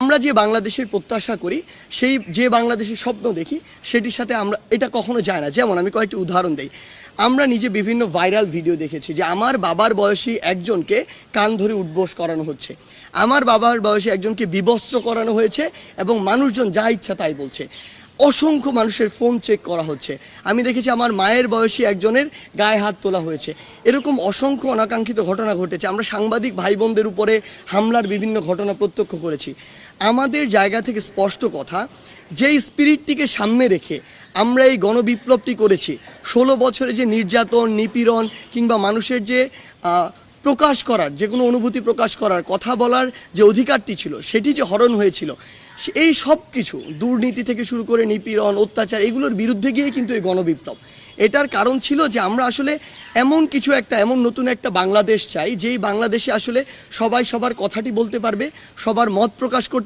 আমরা যে বাংলাদেশের প্রত্যাশা করি সেই যে বাংলাদেশের স্বপ্ন দেখি সেটির সাথে আমরা এটা কখনো যায় না। যেমন আমি কয়েকটি উদাহরণ দেই। আমরা নিজে বিভিন্ন ভাইরাল ভিডিও দেখেছি যে আমার বাবার বয়সী একজনকে কান ধরে উঠবোস করানো হচ্ছে, আমার বাবার বয়সী একজনকে বিবস্ত্র করানো হয়েছে এবং মানুষজন যা ইচ্ছা তাই বলছে। অসংখ্য মানুষের ফোন চেক করা হচ্ছে। আমি দেখেছি আমার মায়ের বয়সী একজনের গায়ে হাত তোলা হয়েছে। এরকম অসংখ্য অনাকাঙ্ক্ষিত ঘটনা ঘটেছে। আমরা সাংবাদিক ভাই বোনদের উপরে হামলার বিভিন্ন ঘটনা প্রত্যক্ষ করেছি। আমাদের জায়গা থেকে স্পষ্ট কথা, যেই স্পিরিটটিকে সামনে রেখে আমরা এই গণবিপ্লবটি করেছি, 16 বছরে যে নির্যাতন, নিপীড়ন কিংবা মানুষের যে প্রকাশ করার, যে কোনো অনুভূতি প্রকাশ করার, কথা বলার যে অধিকারটি ছিল সেটি যে হরণ হয়েছিল, এই সব কিছু দুর্নীতি থেকে শুরু করে নিপীড়ন, অত্যাচার, এগুলোর বিরুদ্ধে গিয়ে কিন্তু এই গণবিপ্লব। এটার কারণ ছিল যে আমরা আসলে এমন কিছু একটা, এমন নতুন একটা বাংলাদেশ চাই যেই বাংলাদেশে আসলে সবাই সবার কথাটি বলতে পারবে, সবার মত প্রকাশ করতে